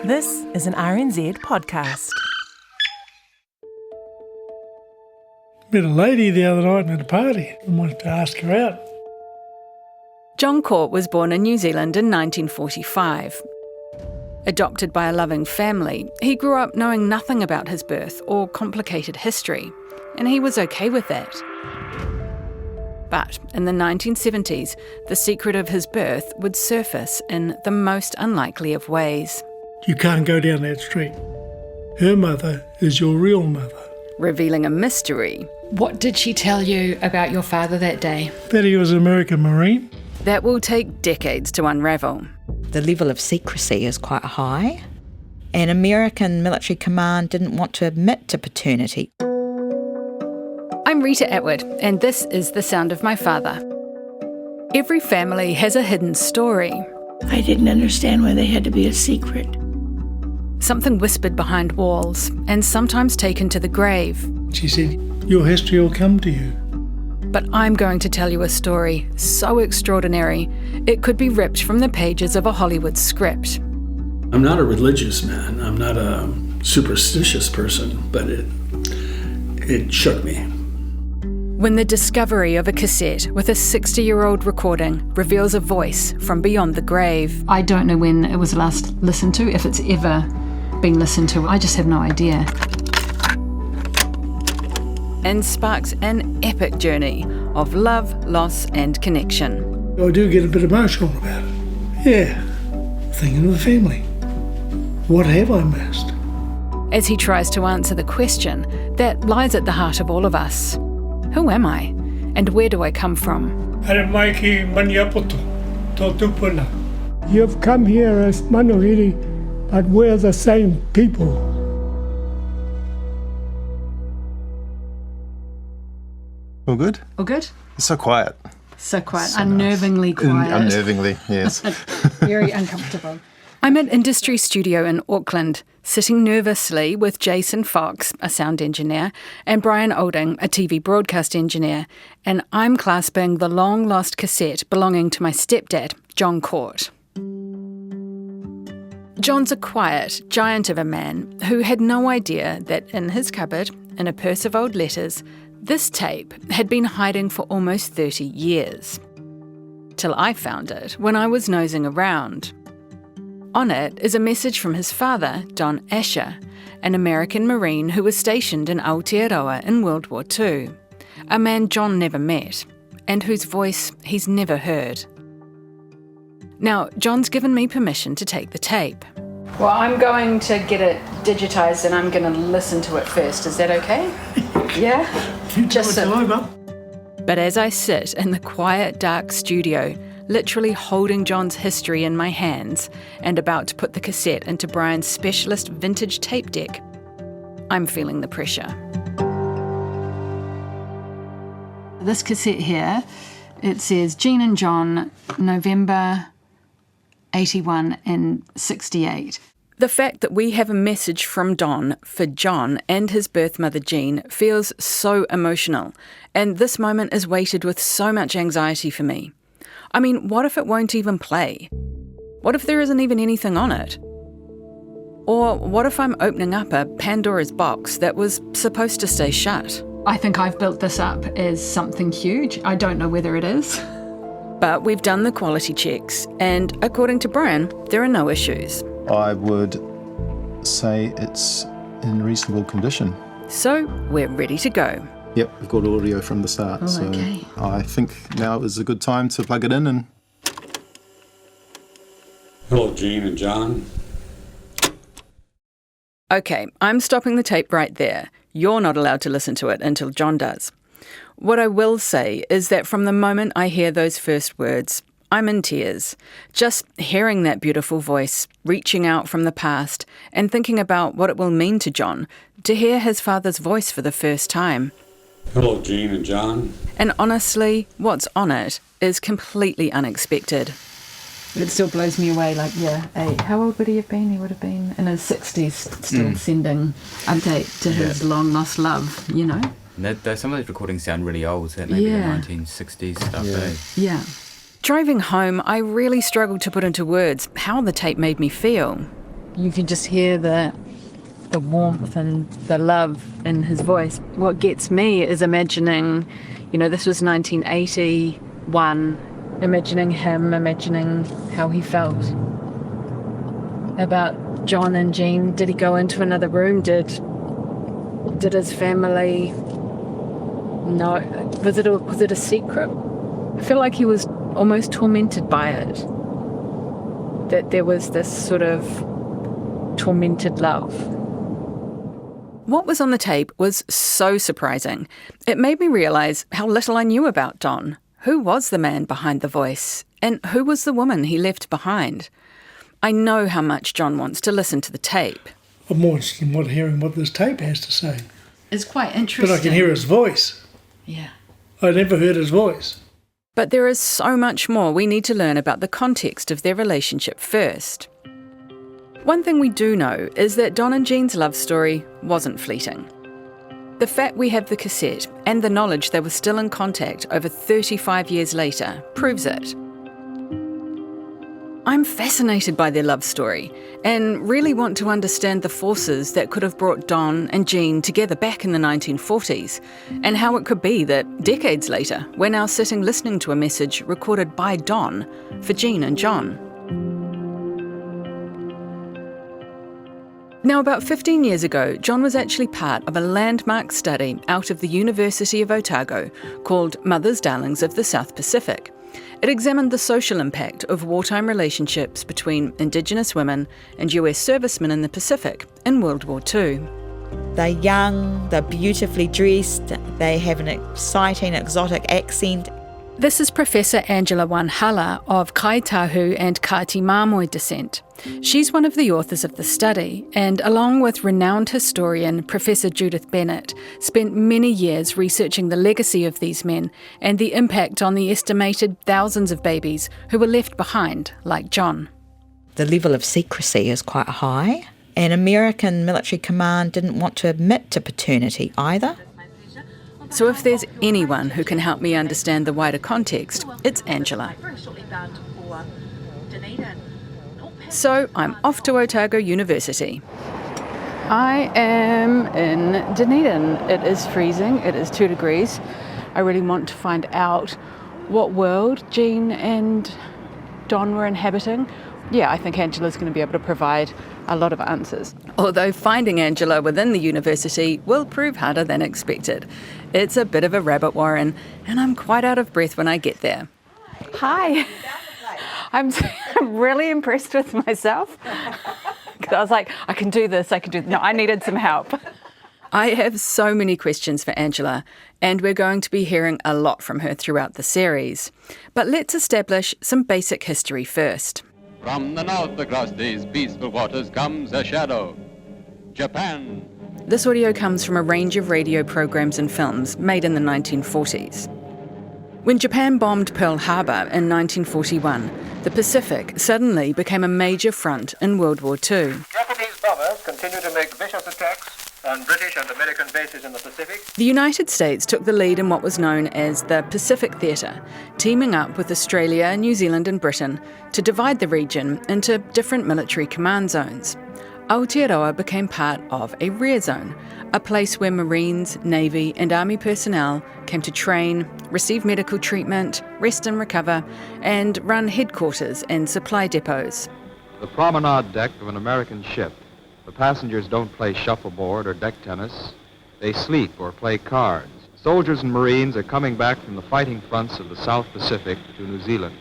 This is an RNZ podcast. Met a lady the other night at a party and wanted to ask her out. John Court was born in New Zealand in 1945. Adopted by a loving family, he grew up knowing nothing about his birth or complicated history, and he was okay with that. But in the 1970s, the secret of his birth would surface in the most unlikely of ways. You can't go down that street. Her mother is your real mother. Revealing a mystery What did she tell you about your father that day? That he was an American Marine. that will take decades to unravel. The level of secrecy is quite high, and American military command didn't want to admit to paternity. I'm Rita Atwood, and this is The Sound of My Father. Every family has a hidden story, I didn't understand why they had to be a secret. something whispered behind walls and sometimes taken to the grave. She said, your history will come to you. But I'm going to tell you a story so extraordinary, it could be ripped from the pages of a Hollywood script. I'm not a religious man. I'm not a superstitious person, but it shook me. When the discovery of a cassette with a 60-year-old recording reveals a voice from beyond the grave. I don't know when it was last listened to, if it's ever been listened to. I just have no idea. And sparks an epic journey of love, loss and connection. I do get a bit emotional about it. Yeah, thinking of the family. What have I missed? As he tries to answer the question that lies at the heart of all of us. Who am I? And where do I come from? You've come here as Manuhiri, but we're the same people. All good? All good? It's so quiet. So quiet. So Unnervingly nice. quiet. Unnervingly, yes. Very uncomfortable. I'm at Industry Studio in Auckland, sitting nervously with Jason Fox, a sound engineer, and Brian Olding, a TV broadcast engineer, and I'm clasping the long-lost cassette belonging to my stepdad, John Court. John's a quiet, giant of a man who had no idea that in his cupboard, in a purse of old letters, this tape had been hiding for almost 30 years. Till I found it when I was nosing around. On it is a message from his father, Don Asher, an American Marine who was stationed in Aotearoa in World War II, a man John never met, and whose voice he's never heard. Now, John's given me permission to take the tape. Well, I'm going to get it digitised and I'm going to listen to it first. Is that okay? Yeah? Just so. But as I sit in the quiet, dark studio, literally holding John's history in my hands and about to put the cassette into Brian's specialist vintage tape deck, I'm feeling the pressure. This cassette here, it says Jean and John, November 81 and 68. The fact that we have a message from Don for John and his birth mother Jean feels so emotional, and this moment is weighted with so much anxiety for me. I mean, what if it won't even play? What if there isn't even anything on it? Or what if I'm opening up a Pandora's box that was supposed to stay shut? I think I've built this up as something huge. I don't know whether it is. But we've done the quality checks, and according to Brian, there are no issues. I would say it's in reasonable condition. So we're ready to go. Yep, we've got audio from the start, so okay. I think now is a good time to plug it in and... Hello, Jean and John. Okay, I'm stopping the tape right there. You're not allowed to listen to it until John does. What I will say is that from the moment I hear those first words, I'm in tears. Just hearing that beautiful voice, reaching out from the past, and thinking about what it will mean to John to hear his father's voice for the first time. Hello, Jean and John. And honestly, what's on it is completely unexpected. It still blows me away, how old would he have been? He would have been in his 60s, still sending update to his long-lost love, you know? Some of those recordings sound really old, so maybe the 1960s stuff. Yeah. Driving home, I really struggled to put into words how the tape made me feel. You can just hear the warmth and the love in his voice. What gets me is imagining, this was 1981, imagining him, imagining how he felt about John and Jean. Did he go into another room? Did his family know? Was it a secret? I feel like he was almost tormented by it. That there was this sort of tormented love. What was on the tape was so surprising. It made me realise how little I knew about Don. Who was the man behind the voice? And who was the woman he left behind? I know how much John wants to listen to the tape. I'm more interested in hearing what this tape has to say. It's quite interesting. But I can hear his voice. Yeah. I never heard his voice. But there is so much more we need to learn about the context of their relationship first. One thing we do know is that Don and Jean's love story wasn't fleeting. The fact we have the cassette and the knowledge they were still in contact over 35 years later proves it. I'm fascinated by their love story and really want to understand the forces that could have brought Don and Jean together back in the 1940s, and how it could be that decades later we're now sitting listening to a message recorded by Don for Jean and John. Now, about 15 years ago, John was actually part of a landmark study out of the University of Otago called Mothers Darlings of the South Pacific. It examined the social impact of wartime relationships between Indigenous women and US servicemen in the Pacific in World War II. They're young, they're beautifully dressed, they have an exciting, exotic accent. This is Professor Angela Wanhala of Kaitahu and Kati Māmoe descent. She's one of the authors of the study and, along with renowned historian Professor Judith Bennett, spent many years researching the legacy of these men and the impact on the estimated thousands of babies who were left behind, like John. The level of secrecy is quite high, and American military command didn't want to admit to paternity either. So if there's anyone who can help me understand the wider context, it's Angela. So I'm off to Otago University. I am in Dunedin. It is freezing. It is 2 degrees. I really want to find out what world Jean and Don were inhabiting. Yeah, I think Angela's going to be able to provide a lot of answers. Although finding Angela within the university will prove harder than expected. It's a bit of a rabbit warren, and I'm quite out of breath when I get there. Hi. I'm really impressed with myself. Because I was like, I can do this. No, I needed some help. I have so many questions for Angela, and we're going to be hearing a lot from her throughout the series. But let's establish some basic history first. From the north across these peaceful waters comes a shadow. Japan. This audio comes from a range of radio programs and films made in the 1940s. When Japan bombed Pearl Harbor in 1941, the Pacific suddenly became a major front in World War II. Japanese bombers continue to make vicious attacks on British and American bases in the Pacific. The United States took the lead in what was known as the Pacific Theatre, teaming up with Australia, New Zealand and Britain to divide the region into different military command zones. Aotearoa became part of a rear zone, a place where Marines, Navy and Army personnel came to train, receive medical treatment, rest and recover, and run headquarters and supply depots. The promenade deck of an American ship. The passengers don't play shuffleboard or deck tennis. They sleep or play cards. Soldiers and Marines are coming back from the fighting fronts of the South Pacific to New Zealand.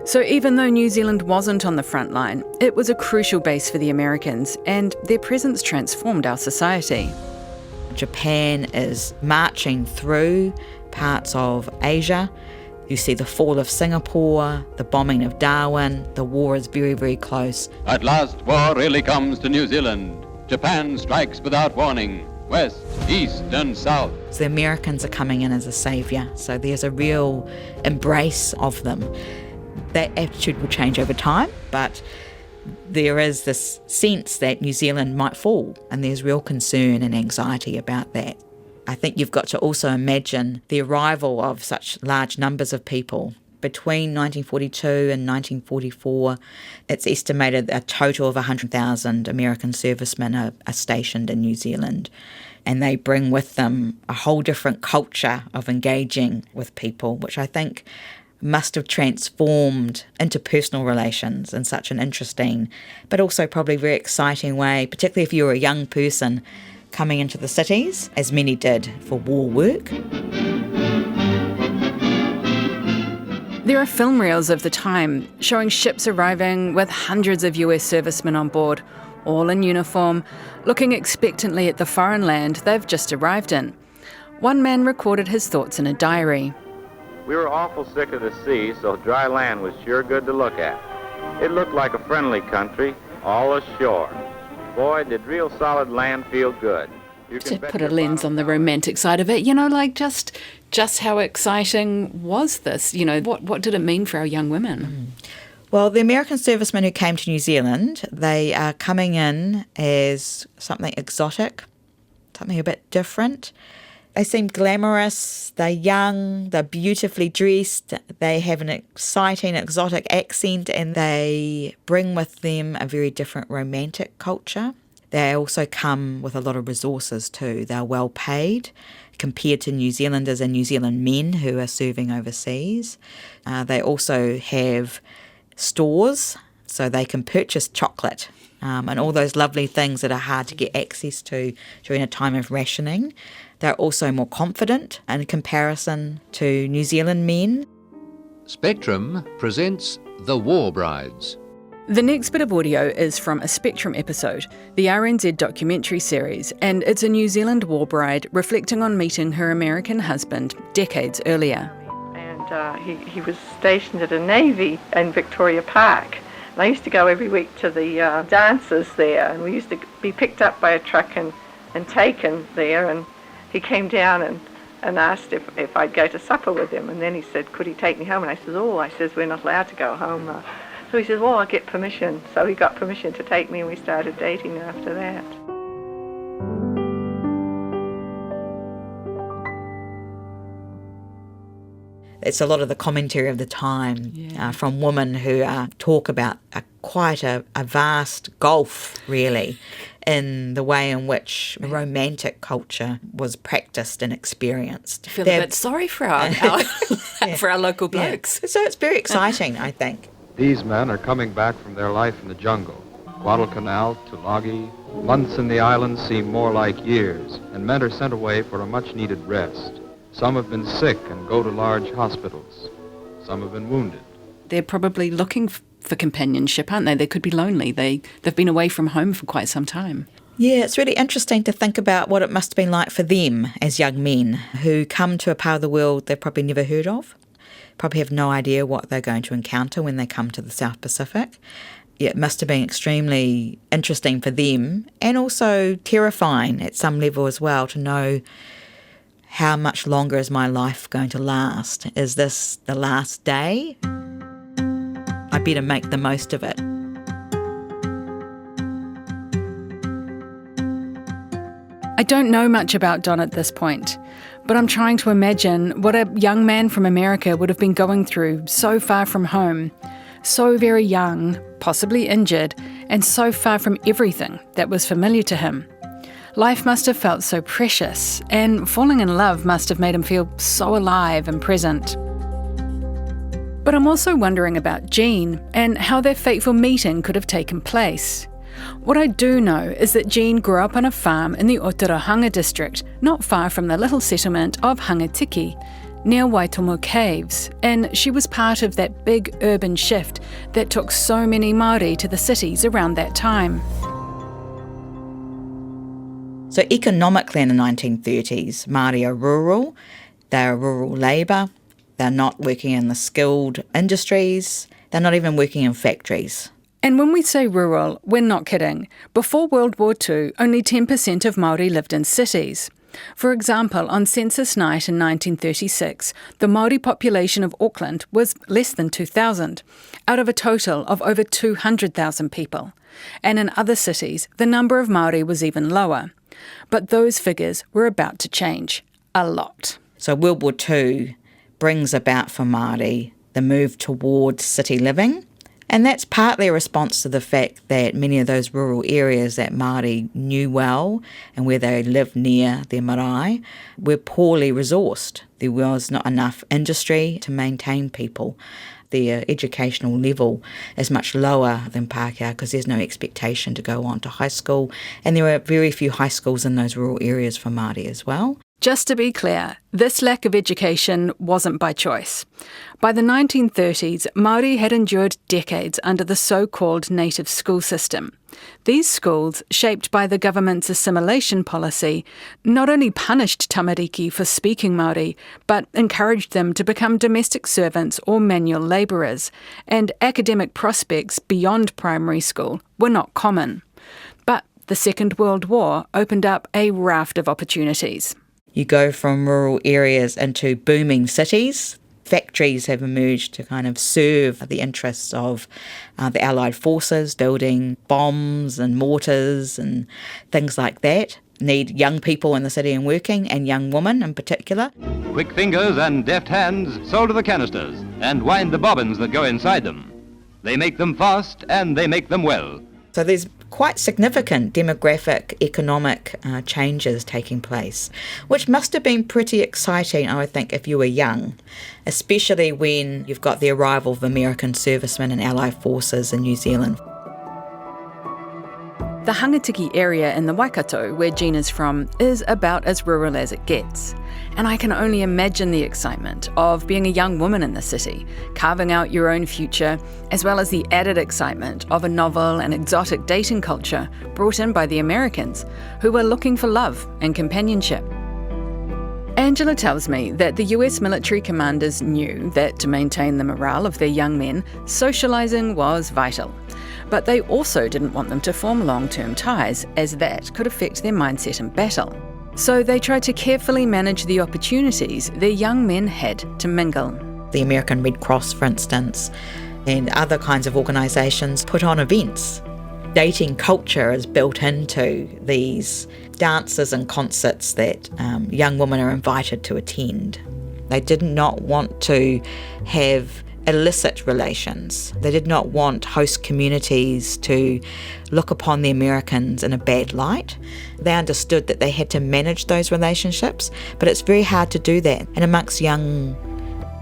So even though New Zealand wasn't on the front line, it was a crucial base for the Americans, and their presence transformed our society. Japan is marching through parts of Asia. You see the fall of Singapore, the bombing of Darwin. The war is very, very close. At last, war really comes to New Zealand. Japan strikes without warning. West, east and south. So the Americans are coming in as a saviour. So there's a real embrace of them. That attitude will change over time, but there is this sense that New Zealand might fall, and there's real concern and anxiety about that. I think you've got to also imagine the arrival of such large numbers of people between 1942 and 1944, it's estimated a total of 100,000 American servicemen are stationed in New Zealand. And they bring with them a whole different culture of engaging with people, which I think must have transformed interpersonal relations in such an interesting, but also probably very exciting way, particularly if you're a young person coming into the cities, as many did for war work. There are film reels of the time showing ships arriving with hundreds of US servicemen on board, all in uniform, looking expectantly at the foreign land they've just arrived in. One man recorded his thoughts in a diary. We were awful sick of the sea, so dry land was sure good to look at. It looked like a friendly country, all ashore. Boy, did real solid land feel good. To put a lens on the romantic side of it, like just how exciting was this? What did it mean for our young women? Well, the American servicemen who came to New Zealand, they are coming in as something exotic, something a bit different. They seem glamorous, they're young, they're beautifully dressed, they have an exciting, exotic accent, and they bring with them a very different romantic culture. They also come with a lot of resources too. They're well paid compared to New Zealanders and New Zealand men who are serving overseas. They also have stores, so they can purchase chocolate and all those lovely things that are hard to get access to during a time of rationing. They're also more confident in comparison to New Zealand men. Spectrum presents The War Brides. The next bit of audio is from a Spectrum episode, the RNZ documentary series, and it's a New Zealand war bride reflecting on meeting her American husband decades earlier. And he was stationed at a Navy in Victoria Park. And I used to go every week to the dances there, and we used to be picked up by a truck and taken there, and he came down and asked if I'd go to supper with him, and then he said, could he take me home? And I says, we're not allowed to go home. So he says, well, I'll get permission. So he got permission to take me, and we started dating after that. It's a lot of the commentary of the time from women who talk about quite a vast gulf, really, in the way in which romantic culture was practiced and experienced. I feel a bit sorry for our for our local blokes. Yeah. So it's very exciting, I think. These men are coming back from their life in the jungle. Guadalcanal, Tulagi, months in the islands seem more like years, and men are sent away for a much-needed rest. Some have been sick and go to large hospitals. Some have been wounded. They're probably looking for companionship, aren't they? They could be lonely. They've been away from home for quite some time. Yeah, it's really interesting to think about what it must have been like for them as young men who come to a part of the world they've probably never heard of, probably have no idea what they're going to encounter when they come to the South Pacific. Yeah, it must have been extremely interesting for them and also terrifying at some level as well to know how much longer is my life going to last? Is this the last day? I better make the most of it. I don't know much about Don at this point, but I'm trying to imagine what a young man from America would have been going through so far from home, so very young, possibly injured, and so far from everything that was familiar to him. Life must have felt so precious, and falling in love must have made him feel so alive and present. But I'm also wondering about Jean and how their fateful meeting could have taken place. What I do know is that Jean grew up on a farm in the Otorohanga district, not far from the little settlement of Hangatiki, near Waitomo Caves, and she was part of that big urban shift that took so many Māori to the cities around that time. So economically in the 1930s, Māori are rural, they're rural labour, they're not working in the skilled industries, they're not even working in factories. And when we say rural, we're not kidding. Before World War II, only 10% of Māori lived in cities. For example, on census night in 1936, the Māori population of Auckland was less than 2,000, out of a total of over 200,000 people. And in other cities, the number of Māori was even lower. But those figures were about to change a lot. So World War II brings about for Māori the move towards city living. And that's partly a response to the fact that many of those rural areas that Māori knew well and where they lived near their marae were poorly resourced. There was not enough industry to maintain people. Their educational level is much lower than Pākehā because there's no expectation to go on to high school, and there are very few high schools in those rural areas for Māori as well. Just to be clear, this lack of education wasn't by choice. By the 1930s, Māori had endured decades under the so-called native school system. These schools, shaped by the government's assimilation policy, not only punished tamariki for speaking Māori, but encouraged them to become domestic servants or manual labourers, and academic prospects beyond primary school were not common. But the Second World War opened up a raft of opportunities. You go from rural areas into booming cities. Factories have emerged to kind of serve the interests of the Allied forces, building bombs and mortars and things like that. Need young people in the city and working, and young women in particular. Quick fingers and deft hands solder the canisters and wind the bobbins that go inside them. They make them fast and they make them well. So there's quite significant demographic, economic changes taking place, which must have been pretty exciting, I would think, if you were young, especially when you've got the arrival of American servicemen and Allied forces in New Zealand. The Hangatiki area in the Waikato, where Jean is from, is about as rural as it gets. And I can only imagine the excitement of being a young woman in the city, carving out your own future, as well as the added excitement of a novel and exotic dating culture brought in by the Americans, who were looking for love and companionship. Angela tells me that the US military commanders knew that to maintain the morale of their young men, socialising was vital. But they also didn't want them to form long-term ties, as that could affect their mindset in battle. So they tried to carefully manage the opportunities their young men had to mingle. The American Red Cross, for instance, and other kinds of organisations put on events. Dating culture is built into these dances and concerts that young women are invited to attend. They did not want to have illicit relations. They did not want host communities to look upon the Americans in a bad light. They understood that they had to manage those relationships, but it's very hard to do that. And amongst young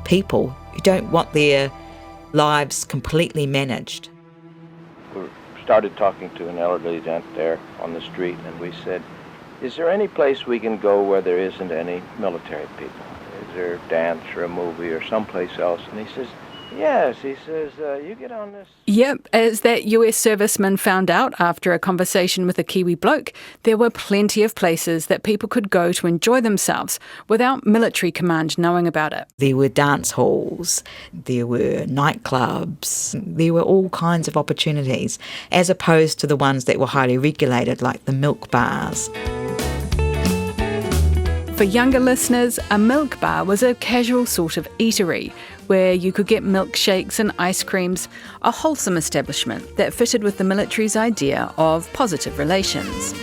people who don't want their lives completely managed. We started talking to an elderly gent there on the street, and we said, is there any place we can go where there isn't any military people? Is there a dance or a movie or someplace else? And he says, yes, he says, you get on this. Yep, as that US serviceman found out after a conversation with a Kiwi bloke, there were plenty of places that people could go to enjoy themselves without military command knowing about it. There were dance halls, there were nightclubs, there were all kinds of opportunities, as opposed to the ones that were highly regulated, like the milk bars. For younger listeners, a milk bar was a casual sort of eatery where you could get milkshakes and ice creams, a wholesome establishment that fitted with the military's idea of positive relations.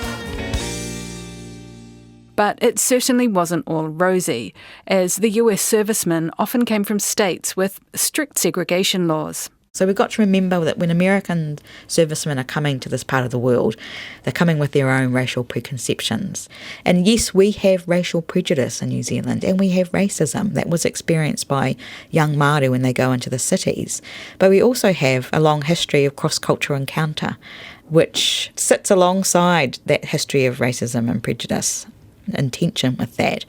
But it certainly wasn't all rosy, as the US servicemen often came from states with strict segregation laws. So we've got to remember that when American servicemen are coming to this part of the world, they're coming with their own racial preconceptions. And yes, we have racial prejudice in New Zealand, and we have racism that was experienced by young Māori when they go into the cities. But we also have a long history of cross-cultural encounter, which sits alongside that history of racism and prejudice, in tension with that.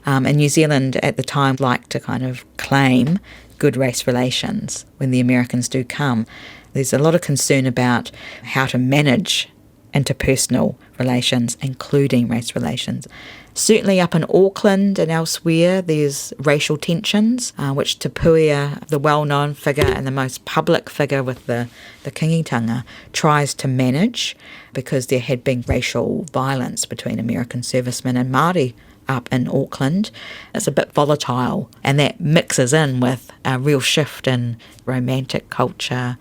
And New Zealand at the time liked to kind of claim good race relations when the Americans do come. There's a lot of concern about how to manage interpersonal relations, including race relations. Certainly up in Auckland and elsewhere, there's racial tensions, which Te Puia, the well-known figure and the most public figure with the kingitanga, tries to manage, because there had been racial violence between American servicemen and Māori up in Auckland. It's a bit volatile, and that mixes in with a real shift in romantic culture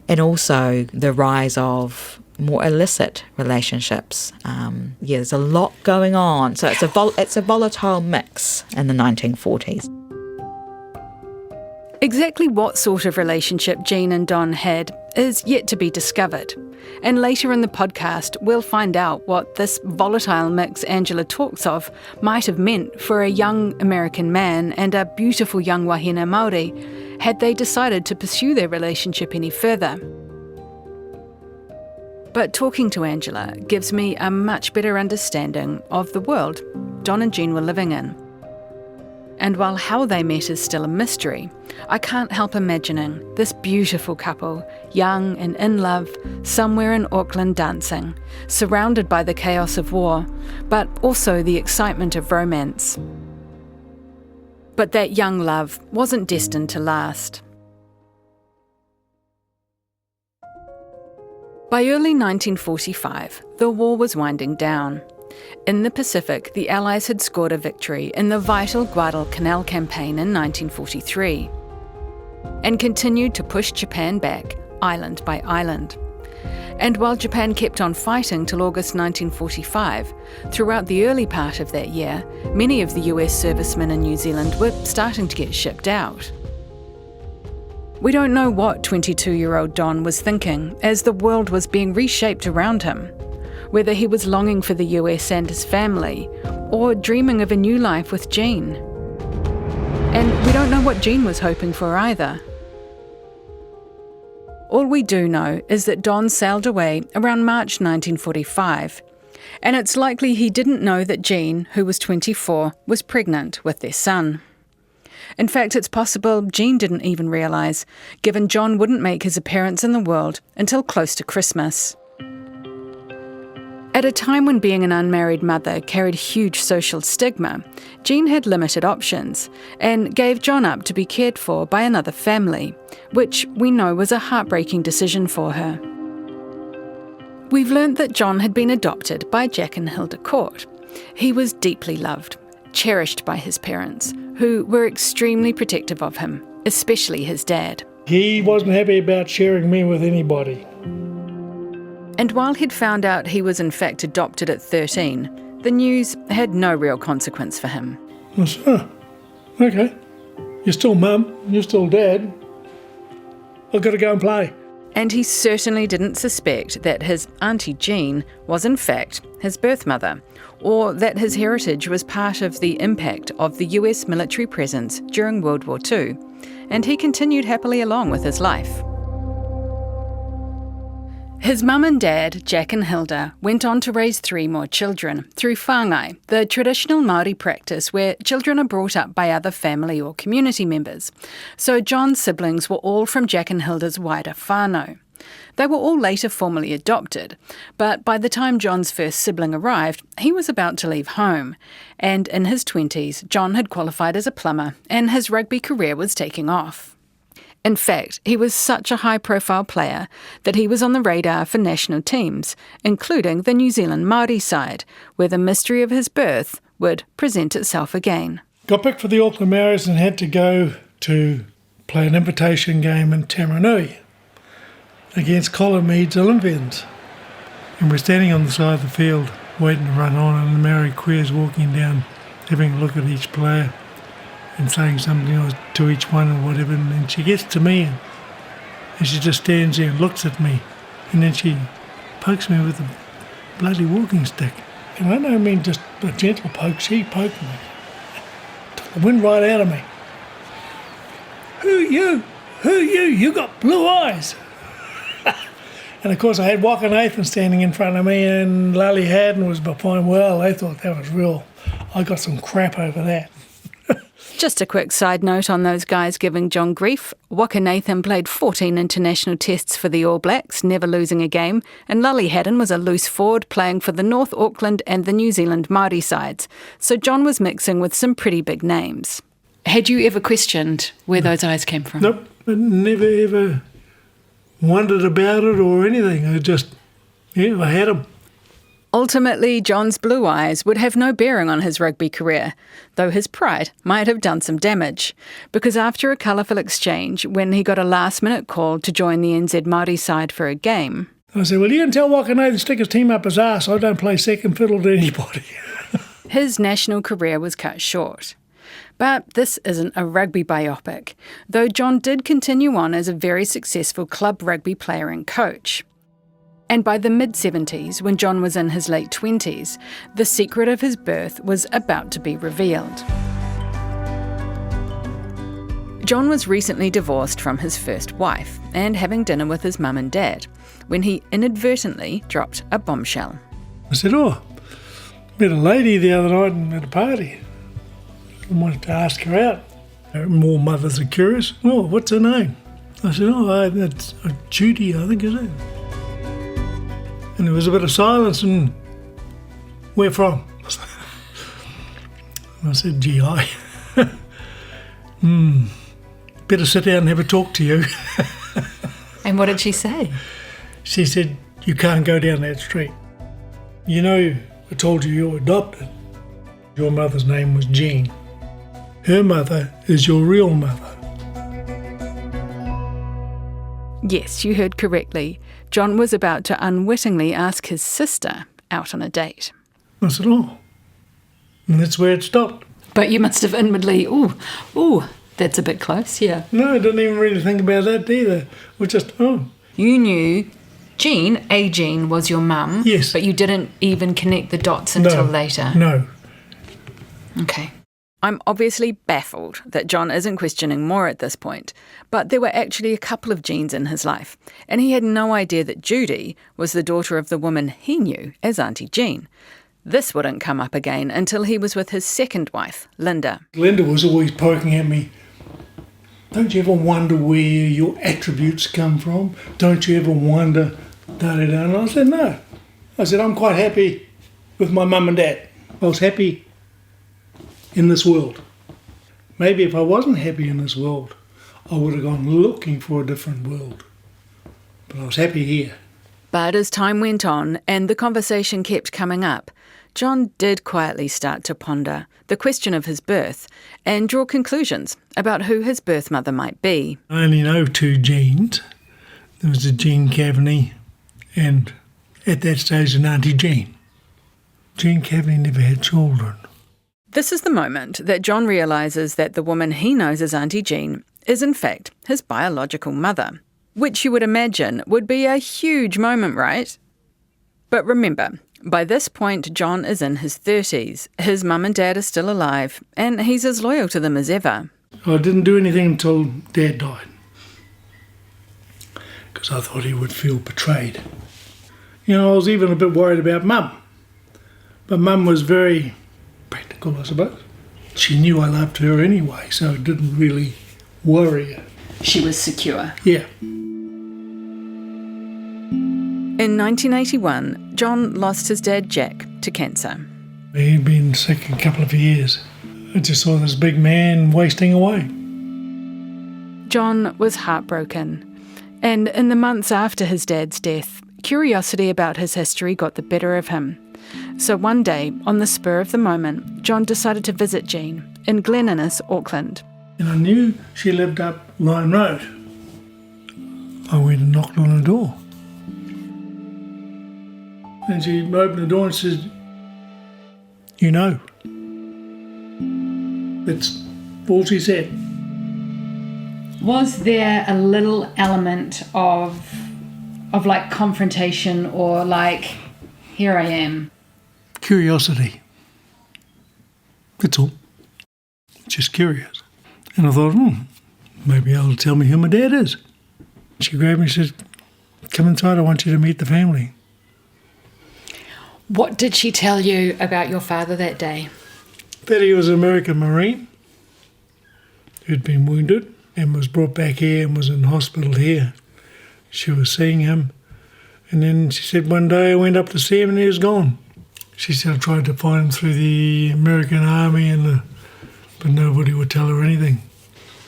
and also the rise of more illicit relationships. There's a lot going on. So it's a volatile mix in the 1940s. Exactly what sort of relationship Jean and Don had is yet to be discovered. And later in the podcast, we'll find out what this volatile mix Angela talks of might have meant for a young American man and a beautiful young wahine Māori had they decided to pursue their relationship any further. But talking to Angela gives me a much better understanding of the world Don and Jean were living in. And while how they met is still a mystery, I can't help imagining this beautiful couple, young and in love, somewhere in Auckland dancing, surrounded by the chaos of war, but also the excitement of romance. But that young love wasn't destined to last. By early 1945, the war was winding down. In the Pacific, the Allies had scored a victory in the vital Guadalcanal campaign in 1943 and continued to push Japan back, island by island. And while Japan kept on fighting till August 1945, throughout the early part of that year, many of the US servicemen in New Zealand were starting to get shipped out. We don't know what 22-year-old Don was thinking as the world was being reshaped around him. Whether he was longing for the US and his family, or dreaming of a new life with Jean. And we don't know what Jean was hoping for either. All we do know is that Don sailed away around March 1945, and it's likely he didn't know that Jean, who was 24, was pregnant with their son. In fact, it's possible Jean didn't even realise, given John wouldn't make his appearance in the world until close to Christmas. At a time when being an unmarried mother carried huge social stigma, Jean had limited options and gave John up to be cared for by another family, which we know was a heartbreaking decision for her. We've learnt that John had been adopted by Jack and Hilda Court. He was deeply loved, cherished by his parents, who were extremely protective of him, especially his dad. He wasn't happy about sharing me with anybody. And while he'd found out he was in fact adopted at 13, the news had no real consequence for him. I said, okay, you're still mum, you're still dad, I've got to go and play. And he certainly didn't suspect that his Auntie Jean was in fact his birth mother, or that his heritage was part of the impact of the US military presence during World War II, and he continued happily along with his life. His mum and dad, Jack and Hilda, went on to raise 3 more children through whāngai, the traditional Māori practice where children are brought up by other family or community members. So John's siblings were all from Jack and Hilda's wider whānau. They were all later formally adopted, but by the time John's first sibling arrived, he was about to leave home. And in his 20s, John had qualified as a plumber and his rugby career was taking off. In fact, he was such a high-profile player that he was on the radar for national teams, including the New Zealand Māori side, where the mystery of his birth would present itself again. Got picked for the Auckland Mariners and had to go to play an invitation game in Taranui against Colin Mead's Olympians. And we're standing on the side of the field waiting to run on, and Mary Queer's walking down, having a look at each player and saying something to each one or whatever, and then she gets to me and she just stands there and looks at me, and then she pokes me with a bloody walking stick. And I don't mean just a gentle poke, she poked me. Took the wind right out of me. Who you? You got blue eyes. And of course I had Walker Nathan standing in front of me, and Lally Haddon was behind. Well, they thought that was real. I got some crap over that. Just a quick side note on those guys giving John grief. Waka Nathan played 14 international tests for the All Blacks, never losing a game, and Lally Haddon was a loose forward playing for the North Auckland and the New Zealand Māori sides. So John was mixing with some pretty big names. Had you ever questioned where those eyes came from? Nope, I never ever wondered about it or anything. I had them. Ultimately, John's blue eyes would have no bearing on his rugby career, though his pride might have done some damage, because after a colourful exchange, when he got a last-minute call to join the NZ Māori side for a game, I said, well, you can tell Walker Nathan to stick his team up his arse. I don't play second fiddle to anybody. His national career was cut short. But this isn't a rugby biopic, though John did continue on as a very successful club rugby player and coach. And by the mid-70s, when John was in his late 20s, the secret of his birth was about to be revealed. John was recently divorced from his first wife and having dinner with his mum and dad when he inadvertently dropped a bombshell. I said, met a lady the other night at a party. I wanted to ask her out. More mothers are curious. What's her name? I said, that's Judy, I think, is it? And there was a bit of silence, and where from? I said, GI. Better sit down and have a talk to you. And what did she say? She said, you can't go down that street. You know, I told you you're adopted. Your mother's name was Jean. Her mother is your real mother. Yes, you heard correctly. John was about to unwittingly ask his sister out on a date. I said, and that's where it stopped. But you must have inwardly, that's a bit close, yeah. No, I didn't even really think about that either. It was just, You knew Jean was your mum. Yes. But you didn't even connect the dots until later. No. Okay. I'm obviously baffled that John isn't questioning more at this point, but there were actually a couple of Jeans in his life, and he had no idea that Judy was the daughter of the woman he knew as Auntie Jean. This wouldn't come up again until he was with his second wife, Linda. Linda was always poking at me. Don't you ever wonder where your attributes come from? Don't you ever wonder, da-da-da? And I said, no. I said, I'm quite happy with my mum and dad. I was happy in this world. Maybe if I wasn't happy in this world, I would have gone looking for a different world. But I was happy here. But as time went on and the conversation kept coming up, John did quietly start to ponder the question of his birth and draw conclusions about who his birth mother might be. I only know two Jeans. There was a Jean Cavaney and at that stage an Auntie Jean. Jean Cavaney never had children. This is the moment that John realises that the woman he knows as Auntie Jean is in fact his biological mother, which you would imagine would be a huge moment, right? But remember, by this point John is in his 30s, his mum and dad are still alive, and he's as loyal to them as ever. I didn't do anything until Dad died, because I thought he would feel betrayed. I was even a bit worried about Mum, but Mum was very practical, I suppose. She knew I loved her anyway, so it didn't really worry her. She was secure. Yeah. In 1981, John lost his dad Jack to cancer. He'd been sick a couple of years. I just saw this big man wasting away. John was heartbroken, and in the months after his dad's death, curiosity about his history got the better of him. So one day, on the spur of the moment, John decided to visit Jean in Glen Innes, Auckland. And I knew she lived up Line Road. I went and knocked on her door. And she opened the door and said, you know. That's all she said. Was there a little element of like confrontation or like, here I am? Curiosity. That's all. Just curious. And I thought, maybe they'll tell me who my dad is. She grabbed me and said, come inside, I want you to meet the family. What did she tell you about your father that day? That he was an American Marine who'd been wounded and was brought back here and was in hospital here. She was seeing him. And then she said one day I went up to see him and he was gone. She said I tried to find him through the American Army, but nobody would tell her anything.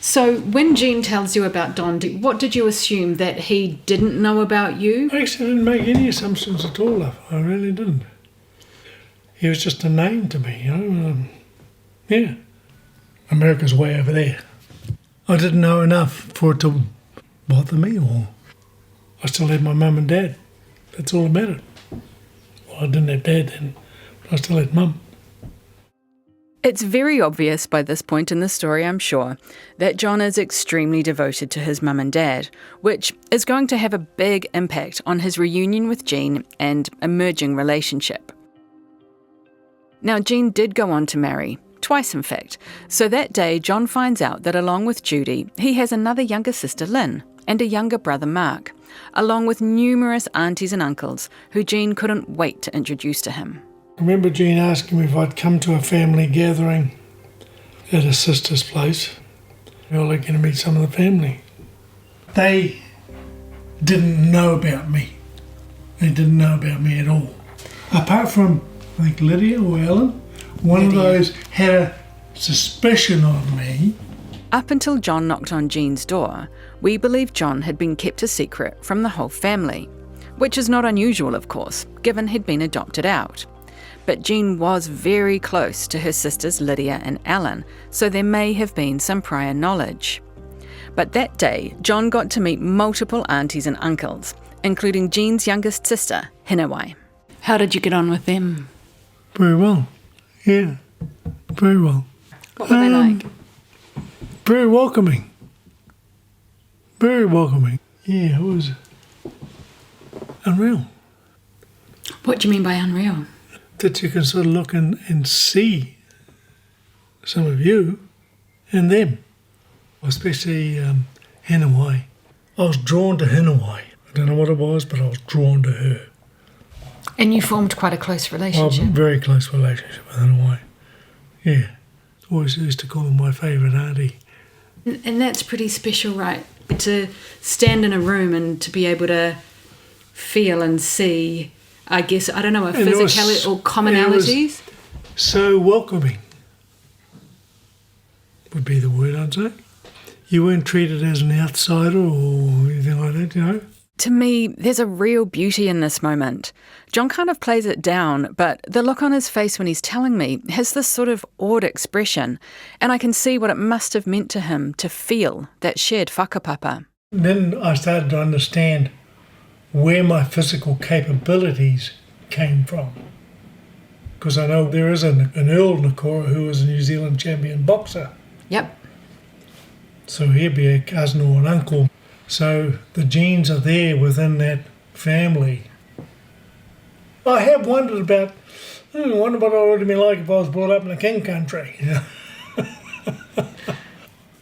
So when Jean tells you about Don, what did you assume, that he didn't know about you? I actually didn't make any assumptions at all, love. I really didn't. He was just a name to me, Yeah. America's way over there. I didn't know enough for it to bother me, or I still had my mum and dad. That's all that mattered. Well, I didn't have dad then, but I still had mum. It's very obvious by this point in the story, I'm sure, that John is extremely devoted to his mum and dad, which is going to have a big impact on his reunion with Jean and emerging relationship. Now, Jean did go on to marry, twice in fact, so that day John finds out that along with Judy, he has another younger sister, Lynn, and a younger brother, Mark, along with numerous aunties and uncles who Jean couldn't wait to introduce to him. I remember Jean asking me if I'd come to a family gathering at a sister's place. We were going to meet some of the family. They didn't know about me. They didn't know about me at all. Apart from, I think, Lydia or Ellen, one of those had a suspicion of me. Up until John knocked on Jean's door, we believed John had been kept a secret from the whole family, which is not unusual, of course, given he'd been adopted out. But Jean was very close to her sisters Lydia and Ellen, so there may have been some prior knowledge. But that day, John got to meet multiple aunties and uncles, including Jean's youngest sister, Hinawai. How did you get on with them? Very well. Yeah, very well. What were they like? Very welcoming. Very welcoming. Yeah, it was unreal. What do you mean by unreal? That you can sort of look and see some of you and them, especially Hinawai. I was drawn to Hinawai. I don't know what it was, but I was drawn to her. And you formed quite a close relationship? A very close relationship with Hinawai. Yeah. Always used to call her my favourite auntie. And that's pretty special, right? To stand in a room and to be able to feel and see, I guess, I don't know, a physicality or commonalities? So welcoming would be the word, I'd say. You weren't treated as an outsider or anything like that, you know? To me, there's a real beauty in this moment. John kind of plays it down, but the look on his face when he's telling me has this sort of awed expression, and I can see what it must have meant to him to feel that shared whakapapa. Then I started to understand where my physical capabilities came from. Because I know there is an Earl Nikora who was a New Zealand champion boxer. Yep. So he'd be a cousin or an uncle. So the genes are there within that family. I have wondered about, I wonder what I would have been like if I was brought up in a king country.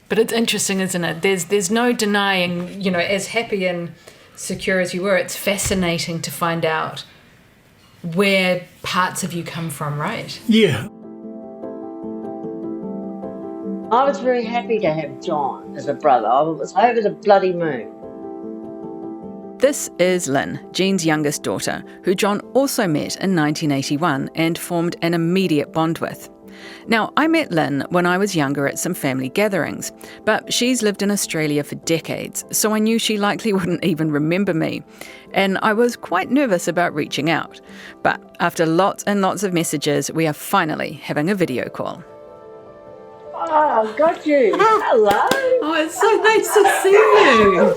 But it's interesting, isn't it? There's no denying, you know, as happy and secure as you were, it's fascinating to find out where parts of you come from, right? Yeah. I was very happy to have John as a brother. I was over the bloody moon. This is Lynn, Jean's youngest daughter, who John also met in 1981 and formed an immediate bond with. Now, I met Lynn when I was younger at some family gatherings, but she's lived in Australia for decades, so I knew she likely wouldn't even remember me. And I was quite nervous about reaching out. But after lots and lots of messages, we are finally having a video call. Oh, got you. Hello. Oh, it's so nice to see you.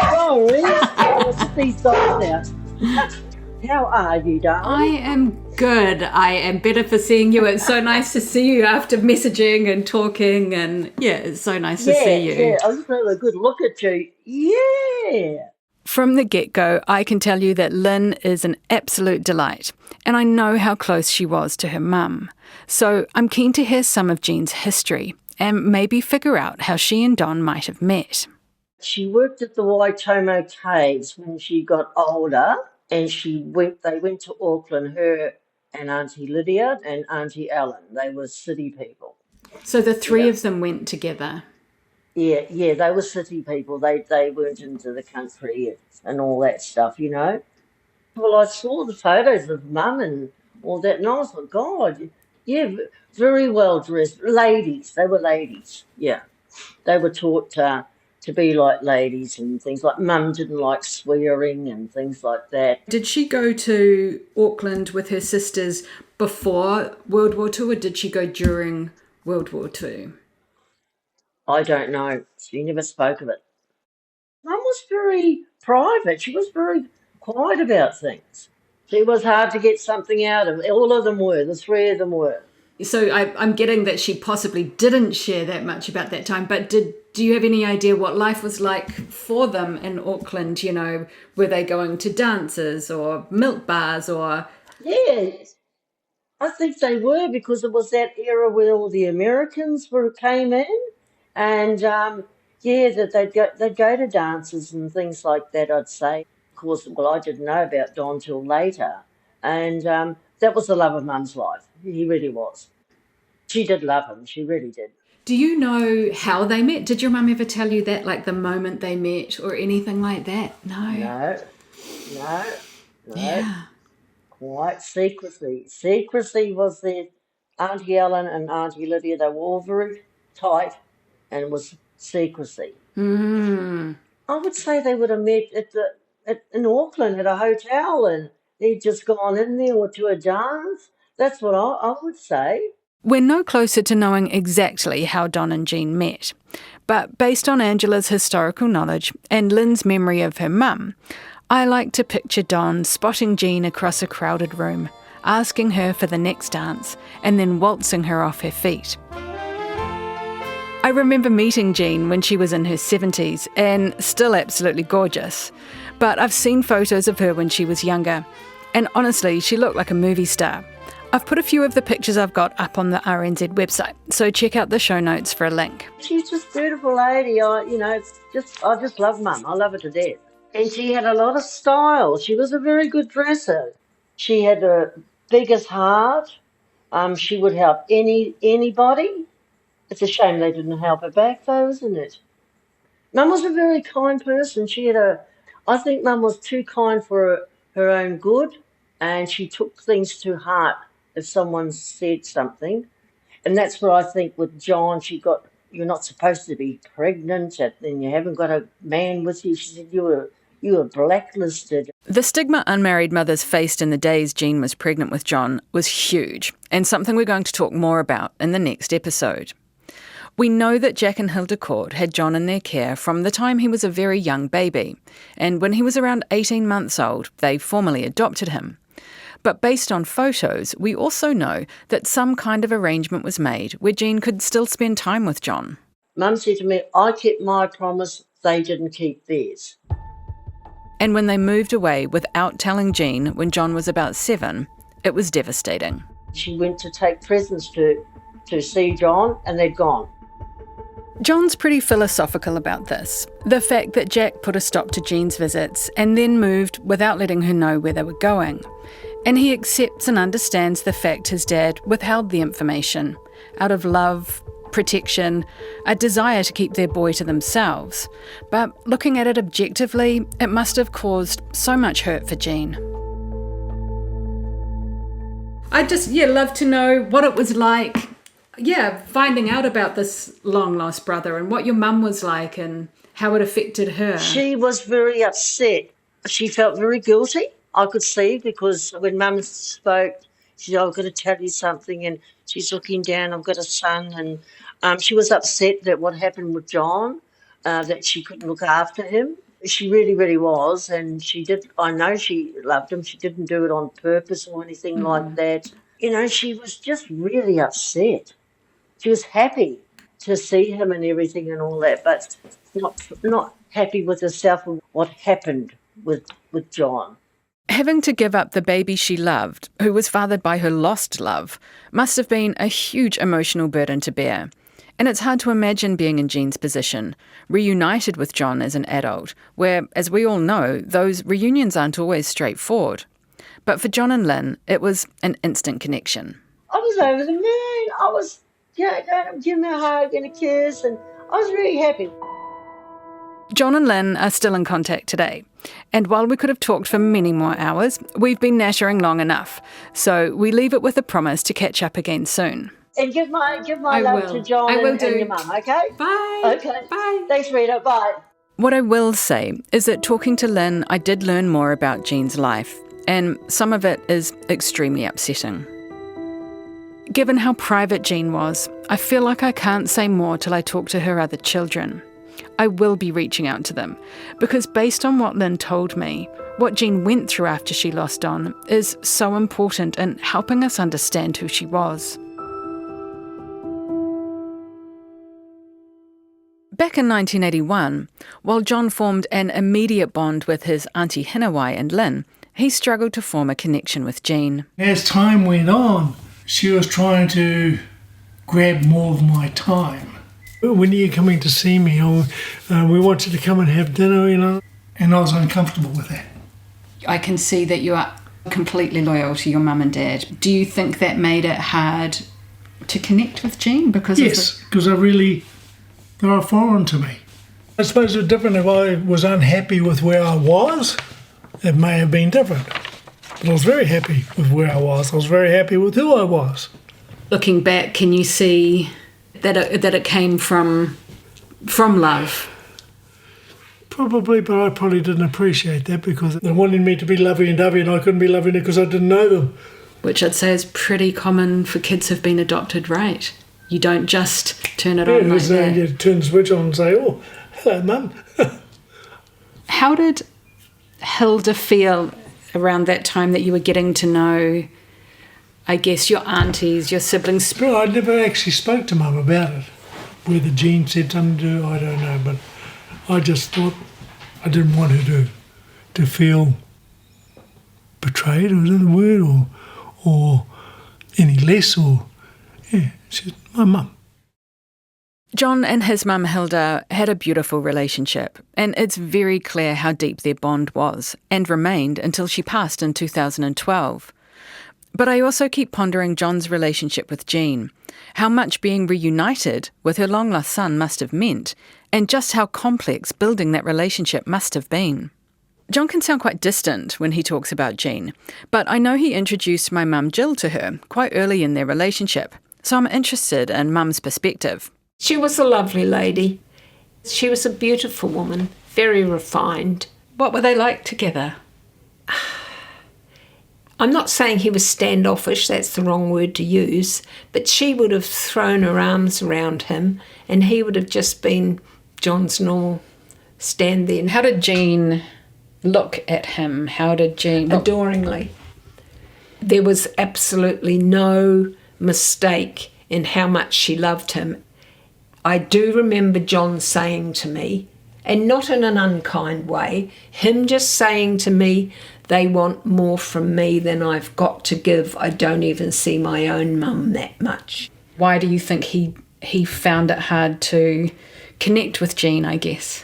Sorry. I'll put these socks out. How are you, darling? I am good. I am better for seeing you. It's so nice to see you after messaging and talking, and yeah, it's so nice to see you. Yeah, I just had a good look at you. Yeah. From the get-go, I can tell you that Lynn is an absolute delight, and I know how close she was to her mum. So I'm keen to hear some of Jean's history and maybe figure out how she and Don might have met. She worked at the Waitomo Caves when she got older, and they went to Auckland, her and Auntie Lydia and Auntie Ellen. They were city people. So the three of them went together? Yeah, they were city people. They weren't into the country and all that stuff, you know. Well, I saw the photos of Mum and all that, and I was like, God, yeah, very well dressed. Ladies, they were ladies, yeah. They were taught to be like ladies and things like Mum didn't like swearing and things like that. Did she go to Auckland with her sisters before World War II, or did she go during World War II? I don't know. She never spoke of it. Mum was very private. She was very quiet about things. It was hard to get something out of. All of them were. The three of them were. So I'm getting that she possibly didn't share that much about that time, but do you have any idea what life was like for them in Auckland? Were they going to dances or milk bars or... Yeah, I think they were, because it was that era where all the Americans came in, and that they'd go to dances and things like that. I'd say, of course, I didn't know about Don till later, and that was the love of Mum's life. He really was. She did love him. She really did. Do you know how they met? Did your mum ever tell you that, like the moment they met or anything like that? No. No. Yeah. Quite secrecy. Secrecy was there. Auntie Ellen and Auntie Lydia, they were all very tight, and it was secrecy. Mm. I would say they would have met in Auckland at a hotel, and they'd just gone in there or to a dance. That's what I would say. We're no closer to knowing exactly how Don and Jean met, but based on Angela's historical knowledge and Lynn's memory of her mum, I like to picture Don spotting Jean across a crowded room, asking her for the next dance, and then waltzing her off her feet. I remember meeting Jean when she was in her 70s and still absolutely gorgeous, but I've seen photos of her when she was younger, and honestly, she looked like a movie star. I've put a few of the pictures I've got up on the RNZ website, so check out the show notes for a link. She's just a beautiful lady. I just love Mum. I love her to death. And she had a lot of style. She was a very good dresser. She had the biggest heart. She would help anybody. It's a shame they didn't help her back, though, isn't it? Mum was a very kind person. I think Mum was too kind for her own good, and she took things to heart if someone said something. And that's what I think with John. You're not supposed to be pregnant, and you haven't got a man with you. She said you were blacklisted. The stigma unmarried mothers faced in the days Jean was pregnant with John was huge, and something we're going to talk more about in the next episode. We know that Jack and Hilda Court had John in their care from the time he was a very young baby, and when he was around 18 months old, they formally adopted him. But based on photos, we also know that some kind of arrangement was made where Jean could still spend time with John. Mum said to me, I kept my promise, they didn't keep theirs. And when they moved away without telling Jean when John was about 7, it was devastating. She went to take presents to see John, and they'd gone. John's pretty philosophical about this. The fact that Jack put a stop to Jean's visits and then moved without letting her know where they were going. And he accepts and understands the fact his dad withheld the information out of love, protection, a desire to keep their boy to themselves. But looking at it objectively, it must have caused so much hurt for Jean. I'd just, love to know what it was like, finding out about this long-lost brother and what your mum was like and how it affected her. She was very upset. She felt very guilty, I could see, because when Mum spoke, she said, I've got to tell you something, and she's looking down, I've got a son, and she was upset that what happened with John, that she couldn't look after him. She really, really was, and I know she loved him. She didn't do it on purpose or anything like that. She was just really upset. She was happy to see him and everything and all that, but not happy with herself and what happened with John. Having to give up the baby she loved, who was fathered by her lost love, must have been a huge emotional burden to bear. And it's hard to imagine being in Jean's position, reunited with John as an adult, where, as we all know, those reunions aren't always straightforward. But for John and Lynn, it was an instant connection. I was over the moon. I was, going to give me a hug and a kiss, and I was really happy. John and Lynn are still in contact today. And while we could have talked for many more hours, we've been nattering long enough. So we leave it with a promise to catch up again soon. And give my love to John and your mum, okay? Bye. Okay. Bye. Thanks, Rita. Bye. What I will say is that talking to Lynn, I did learn more about Jean's life, and some of it is extremely upsetting. Given how private Jean was, I feel like I can't say more till I talk to her other children. I will be reaching out to them, because based on what Lynn told me, what Jean went through after she lost Don is so important in helping us understand who she was. Back in 1981, while John formed an immediate bond with his Auntie Hinawai and Lynn, he struggled to form a connection with Jean. As time went on, she was trying to grab more of my time. When you're coming to see me, we wanted to come and have dinner, and I was uncomfortable with that. I can see that you are completely loyal to your mum and dad. Do you think that made it hard to connect with Jean? Yes, because they were foreign to me. I suppose it's different if I was unhappy with where I was. It may have been different. But I was very happy with where I was. I was very happy with who I was. Looking back, can you see that it came from love? Probably, but I probably didn't appreciate that because they wanted me to be lovey-dovey and I couldn't be lovey because I didn't know them. Which I'd say is pretty common for kids who've been adopted, right? You don't just turn it on like that. You turn the switch on and say, oh, hello, Mum. How did Hilda feel around that time that you were getting to know, I guess, your aunties, your siblings? Well, I never actually spoke to Mum about it. Whether Jean said something to her, I don't know, but I just thought I didn't want her to feel betrayed, or is that the word, or any less, she's my mum. John and his mum Hilda had a beautiful relationship, and it's very clear how deep their bond was, and remained until she passed in 2012. But I also keep pondering John's relationship with Jean, how much being reunited with her long-lost son must have meant, and just how complex building that relationship must have been. John can sound quite distant when he talks about Jean, but I know he introduced my mum Jill to her quite early in their relationship, so I'm interested in Mum's perspective. She was a lovely lady. She was a beautiful woman, very refined. What were they like together? I'm not saying he was standoffish, that's the wrong word to use, but she would have thrown her arms around him and he would have just been John's normal stand there. How did Jean look at him? How did Jean look? Adoringly. There was absolutely no mistake in how much she loved him. I do remember John saying to me, and not in an unkind way, him just saying to me, they want more from me than I've got to give. I don't even see my own mum that much. Why do you think he found it hard to connect with Jean, I guess?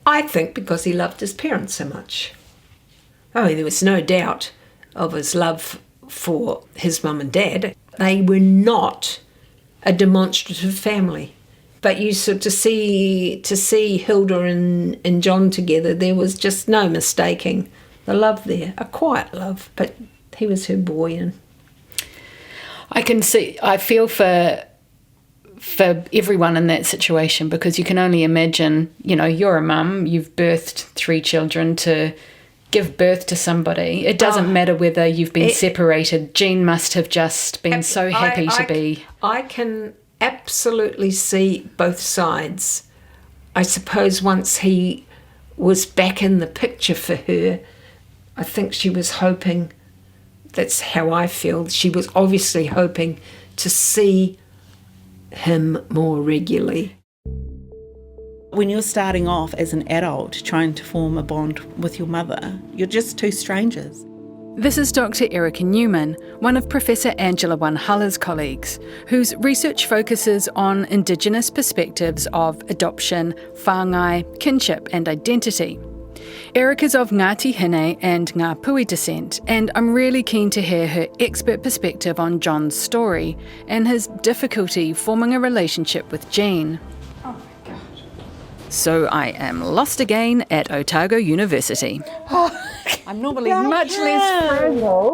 I think because he loved his parents so much. I mean, there was no doubt of his love for his mum and dad. They were not a demonstrative family. But you sort to see Hilda and John together, there was just no mistaking the love there, a quiet love, but he was her boy. And I feel for everyone in that situation, because you can only imagine, you're a mum, you've birthed 3 children, to give birth to somebody. It doesn't matter whether you've been separated. Jean must have just been so happy to be. I can absolutely see both sides. I suppose once he was back in the picture for her, I think she was hoping, that's how I feel, she was obviously hoping to see him more regularly. When you're starting off as an adult trying to form a bond with your mother, you're just 2 strangers. This is Dr. Erica Newman, one of Professor Angela Wanhala's colleagues, whose research focuses on Indigenous perspectives of adoption, whāngai, kinship and identity. Erica's of Ngāti Hine and Ngāpuhi descent, and I'm really keen to hear her expert perspective on John's story and his difficulty forming a relationship with Jean. Oh my God. So I am lost again at Otago University. I'm normally much less friendly.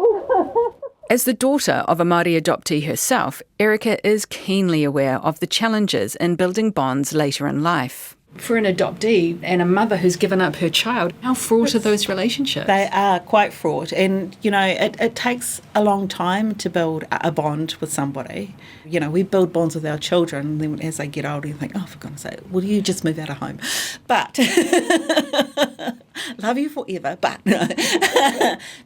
As the daughter of a Māori adoptee herself, Erica is keenly aware of the challenges in building bonds later in life. For an adoptee and a mother who's given up her child, how fraught are those relationships? They are quite fraught, and it takes a long time to build a bond with somebody. We build bonds with our children, and then as they get older you think, oh, for goodness sake, will you just move out of home? But love you forever, but no.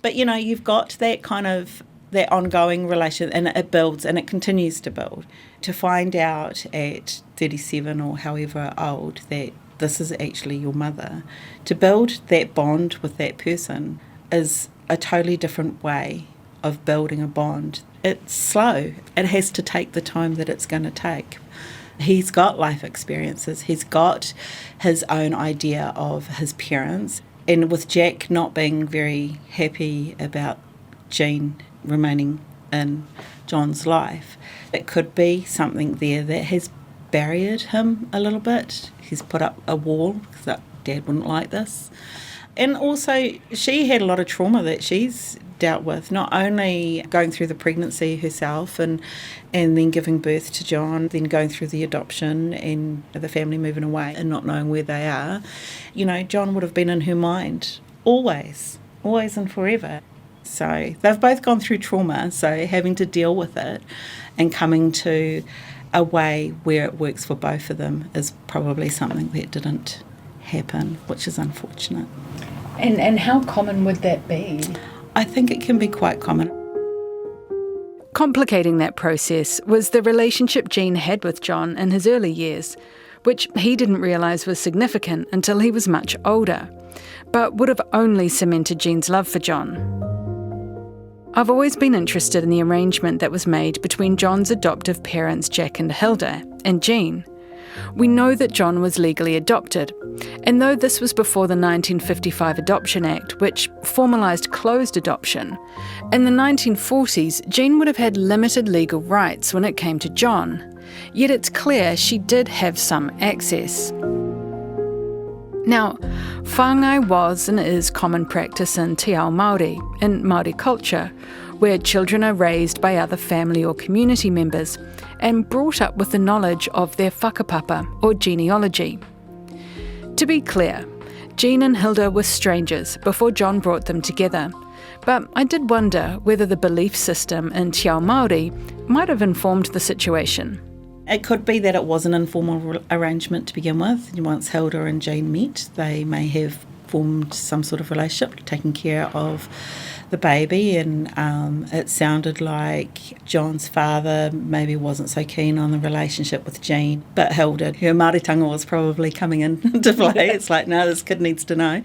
But you've got that kind of that ongoing relation, and it builds and it continues to build. To find out at 37 or however old that this is actually your mother, to build that bond with that person is a totally different way of building a bond. It's slow. It has to take the time that it's going to take. He's got life experiences. He's got his own idea of his parents. And with Jack not being very happy about Jean remaining in John's life, it could be something there that has barriered him a little bit. He's put up a wall because that Dad wouldn't like this. And also, she had a lot of trauma that she's dealt with, not only going through the pregnancy herself and then giving birth to John, then going through the adoption and the family moving away and not knowing where they are. You know, John would have been in her mind always and forever. So they've both gone through trauma, so having to deal with it and coming to a way where it works for both of them is probably something that didn't happen, which is unfortunate. And how common would that be? I think it can be quite common. Complicating that process was the relationship Jean had with John in his early years, which he didn't realise was significant until he was much older, but would have only cemented Jean's love for John. I've always been interested in the arrangement that was made between John's adoptive parents, Jack and Hilda, and Jean. We know that John was legally adopted, and though this was before the 1955 Adoption Act, which formalised closed adoption, in the 1940s Jean would have had limited legal rights when it came to John, yet it's clear she did have some access. Now, whāngai was and is common practice in Te Ao Māori, in Māori culture, where children are raised by other family or community members and brought up with the knowledge of their whakapapa or genealogy. To be clear, Jean and Hilda were strangers before John brought them together, but I did wonder whether the belief system in Te Ao Māori might have informed the situation. It could be that it was an informal arrangement to begin with. Once Hilda and Jean met, they may have formed some sort of relationship, taking care of the baby, and it sounded like John's father maybe wasn't so keen on the relationship with Jean, but Hilda, her Māoritanga was probably coming into play. It's like, no, this kid needs to know.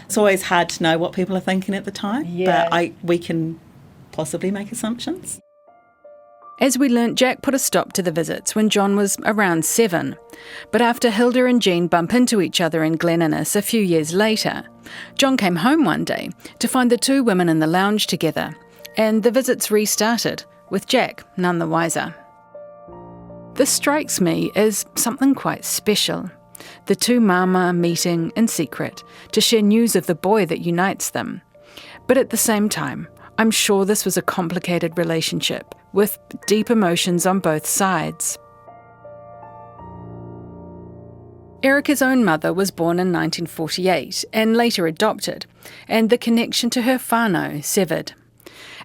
It's always hard to know what people are thinking at the time, but we can possibly make assumptions. As we learnt, Jack put a stop to the visits when John was around 7. But after Hilda and Jean bump into each other in Glen Innes a few years later, John came home one day to find the two women in the lounge together, and the visits restarted, with Jack none the wiser. This strikes me as something quite special. The two mama meeting in secret to share news of the boy that unites them. But at the same time, I'm sure this was a complicated relationship with deep emotions on both sides. Erica's own mother was born in 1948 and later adopted, and the connection to her whānau severed.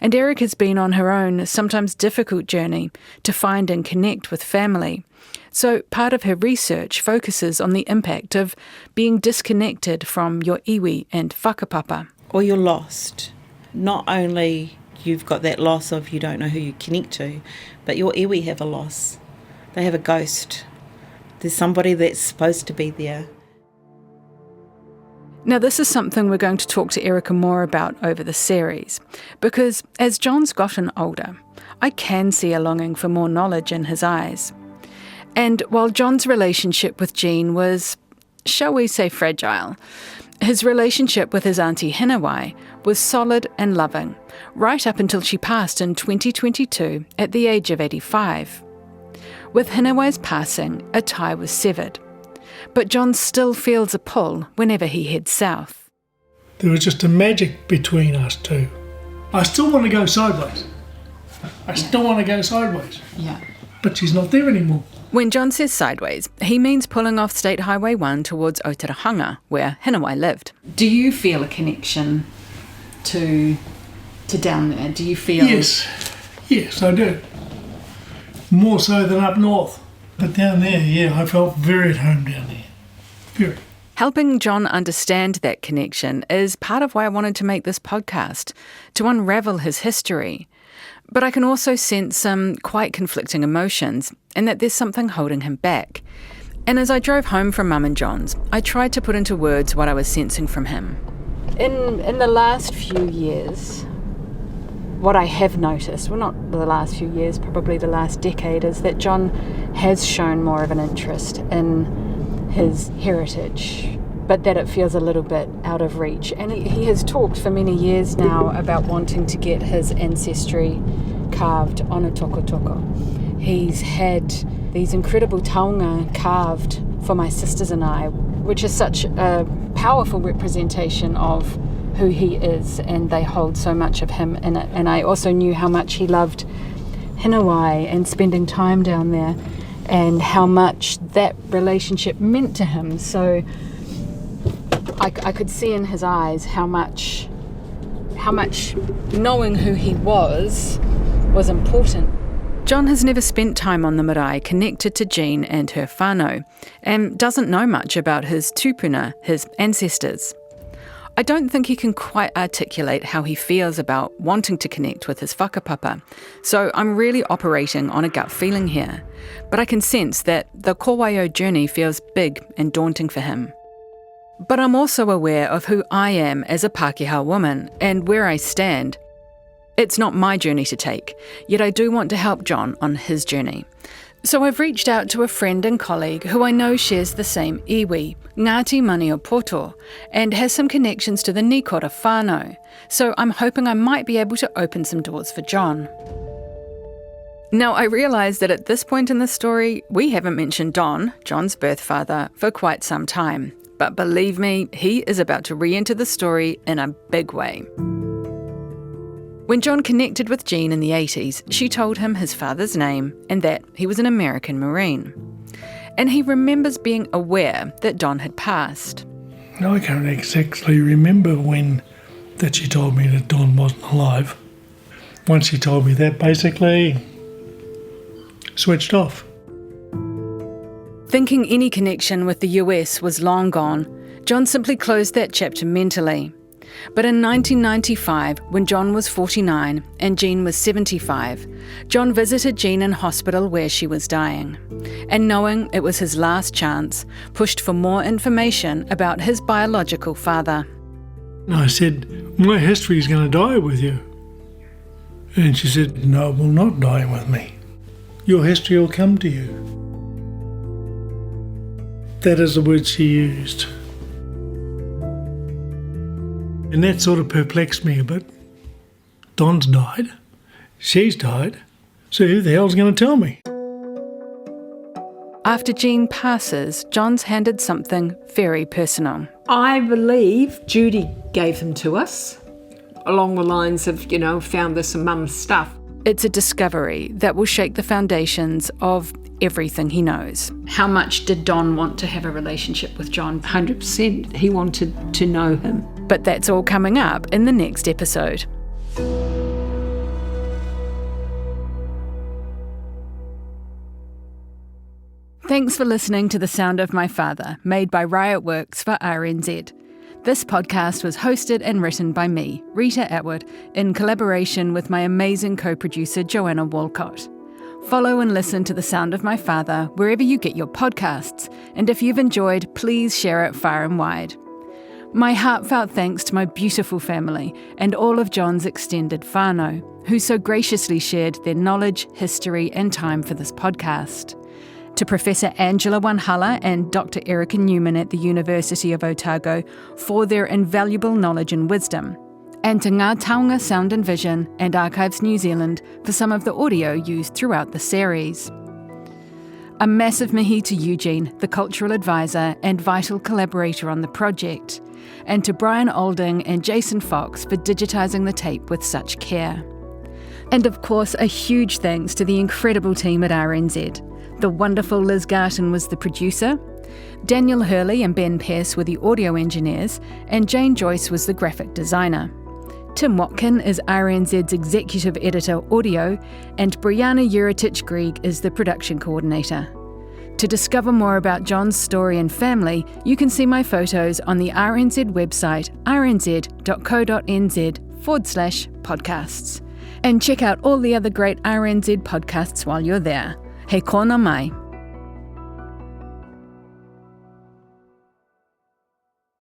And Erica's been on her own, sometimes difficult journey to find and connect with family. So part of her research focuses on the impact of being disconnected from your iwi and whakapapa. Or you're lost. Not only you've got that loss of you don't know who you connect to, but your iwi have a loss. They have a ghost. There's somebody that's supposed to be there. Now, this is something we're going to talk to Erica more about over the series, because as John's gotten older, I can see a longing for more knowledge in his eyes. And while John's relationship with Jean was, shall we say, fragile, his relationship with his auntie Hinawai was solid and loving, right up until she passed in 2022 at the age of 85. With Hinawai's passing, a tie was severed. But John still feels a pull whenever he heads south. There was just a magic between us two. I still want to go sideways. Yeah. But she's not there anymore. When John says sideways, he means pulling off State Highway 1 towards Otarahanga, where Hinawai lived. Do you feel a connection to down there? Do you feel... Yes, I do. More so than up north. But down there, I felt very at home down there. Very. Helping John understand that connection is part of why I wanted to make this podcast, to unravel his history But I can also sense some quite conflicting emotions and that there's something holding him back. And as I drove home from Mum and John's, I tried to put into words what I was sensing from him. In the last few years, what I have noticed, well, not the last few years, probably the last decade, is that John has shown more of an interest in his heritage, but that it feels a little bit out of reach. And he has talked for many years now about wanting to get his ancestry carved on a tokotoko. He's had these incredible taonga carved for my sisters and I, which is such a powerful representation of who he is, and they hold so much of him in it. And I also knew how much he loved Hinawai and spending time down there, and how much that relationship meant to him. So I could see in his eyes how much knowing who he was important. John has never spent time on the marae connected to Jean and her whānau, and doesn't know much about his tupuna, his ancestors. I don't think he can quite articulate how he feels about wanting to connect with his whakapapa, so I'm really operating on a gut feeling here. But I can sense that the Kōwaio journey feels big and daunting for him. But I'm also aware of who I am as a Pākehā woman and where I stand. It's not my journey to take, yet I do want to help John on his journey. So I've reached out to a friend and colleague who I know shares the same iwi, Ngāti Mani o Poto, and has some connections to the Nikora whānau, so I'm hoping I might be able to open some doors for John. Now, I realise that at this point in the story, we haven't mentioned Don, John's birth father, for quite some time. But believe me, he is about to re-enter the story in a big way. When John connected with Jean in the 80s, she told him his father's name and that he was an American Marine. And he remembers being aware that Don had passed. No, I can't exactly remember when that she told me that Don wasn't alive. Once she told me that, basically switched off. Thinking any connection with the US was long gone, John simply closed that chapter mentally. But in 1995, when John was 49 and Jean was 75, John visited Jean in hospital where she was dying. And knowing it was his last chance, pushed for more information about his biological father. I said, my history is going to die with you. And she said, no, it will not die with me. Your history will come to you. That is the word she used. And that sort of perplexed me a bit. Don's died, she's died, so who the hell's going to tell me? After Jean passes, John's handed something very personal. I believe Judy gave them to us, along the lines of, found this in Mum's stuff. It's a discovery that will shake the foundations of everything he knows. How much did Don want to have a relationship with John? 100%. He wanted to know him. But that's all coming up in the next episode. Thanks for listening to The Sound of My Father, made by Riot Works for RNZ. This podcast was hosted and written by me, Rita Atwood, in collaboration with my amazing co-producer Joanna Walcott. Follow and listen to The Sound of My Father wherever you get your podcasts, and if you've enjoyed, please share it far and wide. My heartfelt thanks to my beautiful family and all of John's extended whānau, who so graciously shared their knowledge, history and time for this podcast. To Professor Angela Wanhala and Dr. Erica Newman at the University of Otago for their invaluable knowledge and wisdom. And to Ngā Taonga Sound and Vision and Archives New Zealand for some of the audio used throughout the series. A massive mihi to Eugene, the cultural advisor and vital collaborator on the project, and to Brian Olding and Jason Fox for digitising the tape with such care. And of course, a huge thanks to the incredible team at RNZ. The wonderful Liz Garton was the producer, Daniel Hurley and Ben Pearce were the audio engineers, and Jane Joyce was the graphic designer. Tim Watkin is RNZ's executive editor audio, and Brianna Juritich-Grieg is the production coordinator. To discover more about John's story and family, you can see my photos on the RNZ website rnz.co.nz/podcasts. And check out all the other great RNZ podcasts while you're there. He kōna mai.